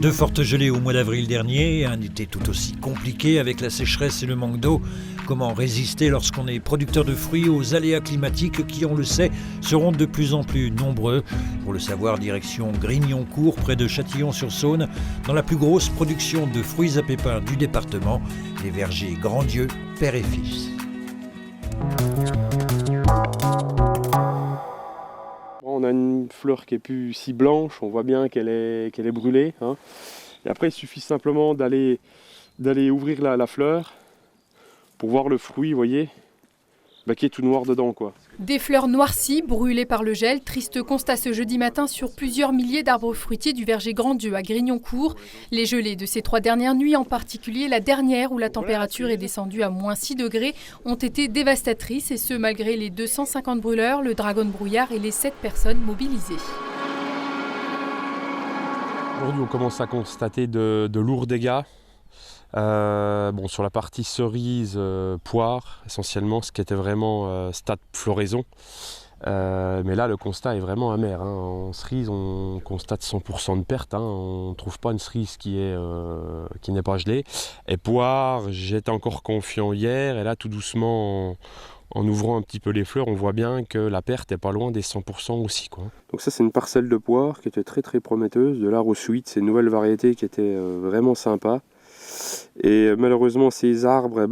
Deux fortes gelées au mois d'avril dernier, un été tout aussi compliqué avec la sécheresse et le manque d'eau. Comment résister lorsqu'on est producteur de fruits aux aléas climatiques qui, on le sait, seront de plus en plus nombreux. Pour le savoir, direction Grignoncourt, près de Châtillon-sur-Saône, dans la plus grosse production de fruits à pépins du département, les vergers Grandieu, père et fils. On a une fleur qui est plus si blanche, on voit bien qu'elle est brûlée. Hein. Et après, il suffit simplement d'aller ouvrir la fleur pour voir le fruit, vous voyez, qui est tout noir dedans, quoi. Des fleurs noircies, brûlées par le gel. Triste constat ce jeudi matin sur plusieurs milliers d'arbres fruitiers du verger Grandieu à Grignoncourt. Les gelées de ces 3 dernières nuits, en particulier la dernière où la température est descendue à moins 6 degrés, ont été dévastatrices, et ce malgré les 250 brûleurs, le dragon de brouillard et les 7 personnes mobilisées. Aujourd'hui, on commence à constater de lourds dégâts. Sur la partie cerise, poire, essentiellement, ce qui était vraiment stade floraison. Mais là, le constat est vraiment amer. Hein. En cerise, on constate 100% de perte. Hein. On ne trouve pas une cerise qui n'est pas gelée. Et poire, j'étais encore confiant hier. Et là, tout doucement, en ouvrant un petit peu les fleurs, on voit bien que la perte n'est pas loin des 100% aussi, quoi. Donc ça, c'est une parcelle de poire qui était très très prometteuse. De l'art au sweet, c'est une nouvelle variété qui était vraiment sympa. Et malheureusement, ces arbres,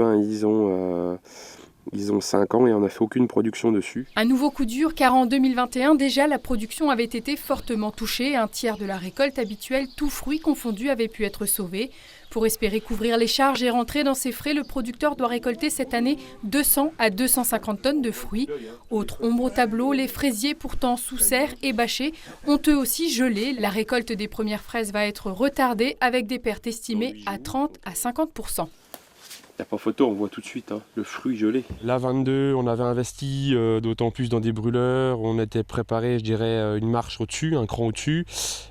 ils ont 5 ans et on n'a fait aucune production dessus. Un nouveau coup dur, car en 2021, déjà, la production avait été fortement touchée. Un tiers de la récolte habituelle, tous fruits confondus, avait pu être sauvé. Pour espérer couvrir les charges et rentrer dans ses frais, le producteur doit récolter cette année 200 à 250 tonnes de fruits. Autre ombre au tableau, les fraisiers, pourtant sous serre et bâchés, ont eux aussi gelé. La récolte des premières fraises va être retardée, avec des pertes estimées à 30 à 50%. Il n'y a pas photo, on voit tout de suite le fruit gelé. Là, 22, on avait investi d'autant plus dans des brûleurs. On était préparé, je dirais, une marche au-dessus, un cran au-dessus,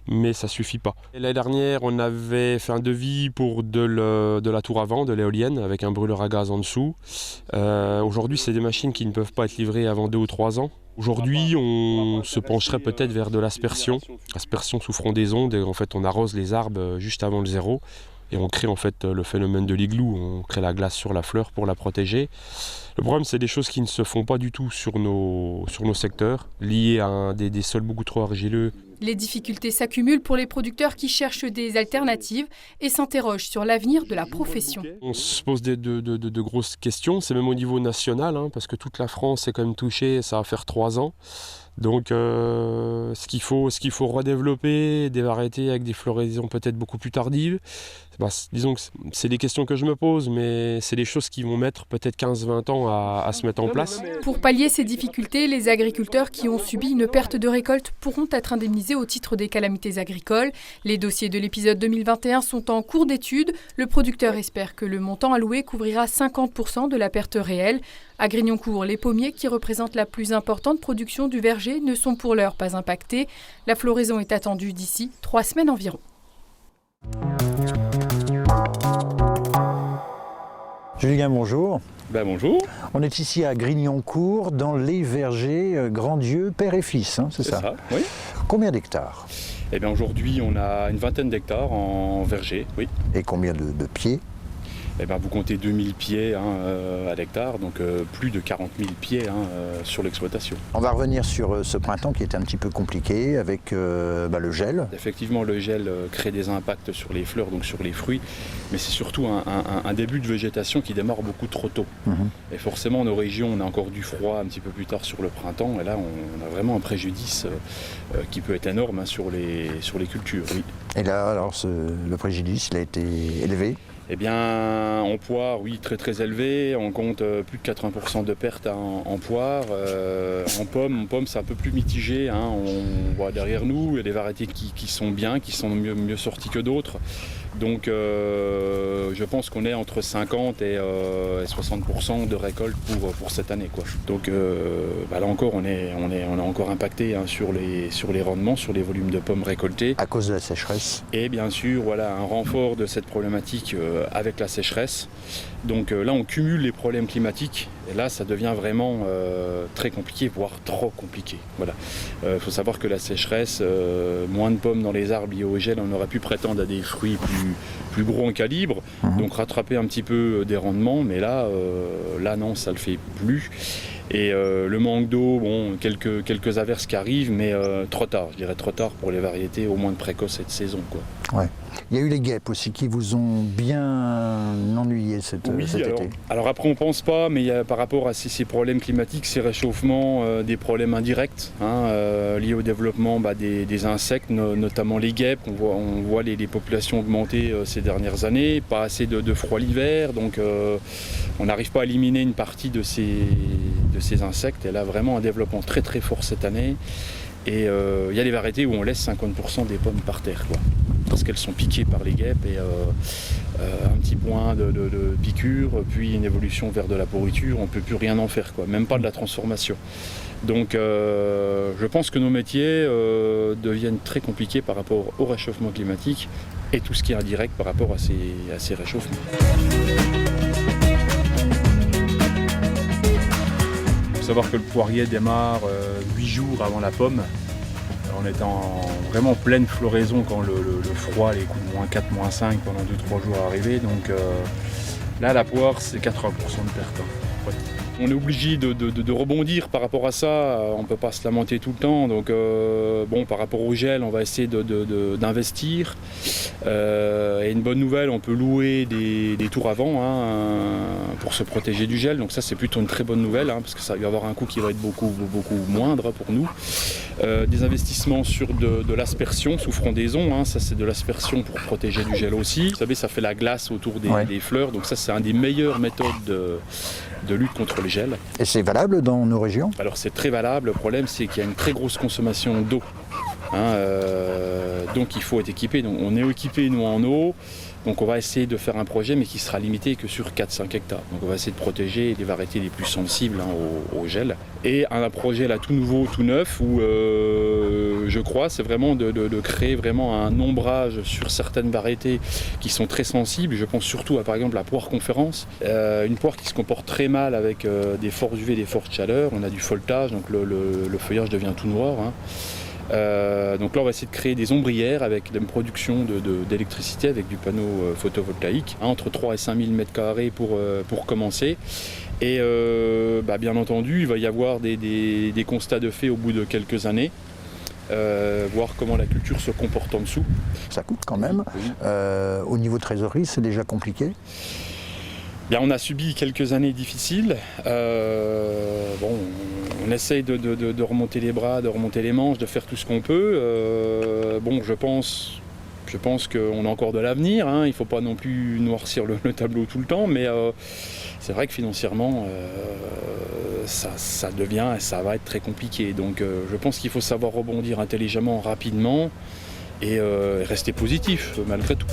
mais ça ne suffit pas. L'année dernière, on avait fait un devis pour de la tour à vent, de l'éolienne, avec un brûleur à gaz en dessous. Aujourd'hui, c'est des machines qui ne peuvent pas être livrées avant 2 ou 3 ans. Aujourd'hui, on se pencherait peut-être vers de l'aspersion sous frondaison. En fait, on arrose les arbres juste avant le zéro. Et on crée en fait le phénomène de l'igloo, on crée la glace sur la fleur pour la protéger. Le problème, c'est des choses qui ne se font pas du tout sur nos secteurs, liées à des sols beaucoup trop argileux. Les difficultés s'accumulent pour les producteurs qui cherchent des alternatives et s'interrogent sur l'avenir de la profession. On se pose de grosses questions, c'est même au niveau national, parce que toute la France est quand même touchée, ça va faire 3 ans. Donc ce qu'il faut redévelopper, des variétés avec des floraisons peut-être beaucoup plus tardives. Disons que c'est des questions que je me pose, mais c'est des choses qui vont mettre peut-être 15-20 ans à se mettre en place. Pour pallier ces difficultés, les agriculteurs qui ont subi une perte de récolte pourront être indemnisés au titre des calamités agricoles. Les dossiers de l'épisode 2021 sont en cours d'étude. Le producteur espère que le montant alloué couvrira 50% de la perte réelle. À Grignoncourt, les pommiers, qui représentent la plus importante production du verger, ne sont pour l'heure pas impactés. La floraison est attendue d'ici 3 semaines environ. Julien, bonjour. Bonjour. On est ici à Grignoncourt, dans les vergers Grandieu, père et fils, c'est ça, oui. Combien d'hectares? Aujourd'hui, on a une vingtaine d'hectares en verger, oui. Et combien de pieds? Vous comptez 2000 pieds à l'hectare, donc plus de 40 000 pieds sur l'exploitation. On va revenir sur ce printemps qui est un petit peu compliqué avec le gel. Effectivement, le gel crée des impacts sur les fleurs, donc sur les fruits, mais c'est surtout un début de végétation qui démarre beaucoup trop tôt. Et forcément, nos régions, on a encore du froid un petit peu plus tard sur le printemps, et là, on a vraiment un préjudice qui peut être énorme sur les cultures. Oui. Et là, alors, le préjudice, il a été élevé? En poire, oui, très très élevé. On compte plus de 80% de pertes en poire. En pomme, c'est un peu plus mitigé. On voit derrière nous, il y a des variétés qui sont bien, qui sont mieux sorties que d'autres. Donc je pense qu'on est entre 50 et 60% de récolte pour cette année, quoi. Donc là encore, on est encore impacté sur les rendements, sur les volumes de pommes récoltées. À cause de la sécheresse. Et bien sûr, voilà, un renfort de cette problématique avec la sécheresse. Donc là, on cumule les problèmes climatiques Et là, ça devient vraiment très compliqué, voire trop compliqué. Voilà. Faut savoir que la sécheresse, moins de pommes dans les arbres liés au gel, on aurait pu prétendre à des fruits plus gros en calibre, donc rattraper un petit peu des rendements, mais là non, ça le fait plus. Et le manque d'eau, bon, quelques averses qui arrivent, mais trop tard, je dirais trop tard pour les variétés au moins de précoce cette saison, quoi. Ouais. Il y a eu les guêpes aussi qui vous ont bien ennuyé cet été. Alors après on pense pas, mais il y a, par rapport à ces problèmes climatiques, ces réchauffements, des problèmes indirects liés au développement des insectes, notamment les guêpes. On voit les populations augmenter ces dernières années, pas assez de froid l'hiver, donc on n'arrive pas à éliminer une partie de ces insectes. Et là vraiment un développement très très fort cette année. Et il y a des variétés où on laisse 50% des pommes par terre, quoi, parce qu'elles sont piquées par les guêpes et un petit point de piqûre, puis une évolution vers de la pourriture, on ne peut plus rien en faire, quoi, même pas de la transformation. Donc je pense que nos métiers deviennent très compliqués par rapport au réchauffement climatique et tout ce qui est indirect par rapport à ces réchauffements. Il faut savoir que le poirier démarre 8 jours avant la pomme. On est vraiment pleine floraison quand le froid, les coups de -4, -5 pendant 2-3 jours arrivés. Donc là, la poire, c'est 80% de perte. Ouais. On est obligé de rebondir par rapport à ça, on ne peut pas se lamenter tout le temps. Donc par rapport au gel, on va essayer d'investir. Et une bonne nouvelle, on peut louer des tours à vent pour se protéger du gel. Donc ça, c'est plutôt une très bonne nouvelle, parce que ça va y avoir un coût qui va être beaucoup moindre pour nous. Des investissements sur de l'aspersion sous frondaison, ça c'est de l'aspersion pour protéger du gel aussi. Vous savez, ça fait la glace autour des fleurs, donc ça c'est une des meilleures méthodes de lutte contre le gel. Et c'est valable dans nos régions? Alors c'est très valable, le problème c'est qu'il y a une très grosse consommation d'eau. Donc il faut être équipé, donc on est équipé nous en eau. Donc on va essayer de faire un projet mais qui sera limité que sur 4-5 hectares. Donc on va essayer de protéger les variétés les plus sensibles au gel. Et un projet là tout nouveau, tout neuf, où je crois c'est vraiment de créer vraiment un ombrage sur certaines variétés qui sont très sensibles. Je pense surtout à par exemple la poire conférence. Une poire qui se comporte très mal avec des fortes UV, des fortes chaleurs. On a du folletage, donc le feuillage devient tout noir. Donc là on va essayer de créer des ombrières avec une production d'électricité avec du panneau photovoltaïque, entre 3 et 5 000 m² pour commencer. Et bien entendu il va y avoir des constats de fait au bout de quelques années, voir comment la culture se comporte en dessous. Ça coûte quand même. Oui. Au niveau trésorerie, c'est déjà compliqué. Bien, on a subi quelques années difficiles. On essaye de remonter les bras, de remonter les manches, de faire tout ce qu'on peut. Je pense qu'on a encore de l'avenir. Il ne faut pas non plus noircir le tableau tout le temps, mais c'est vrai que financièrement, ça devient et ça va être très compliqué. Donc je pense qu'il faut savoir rebondir intelligemment, rapidement et rester positif malgré tout.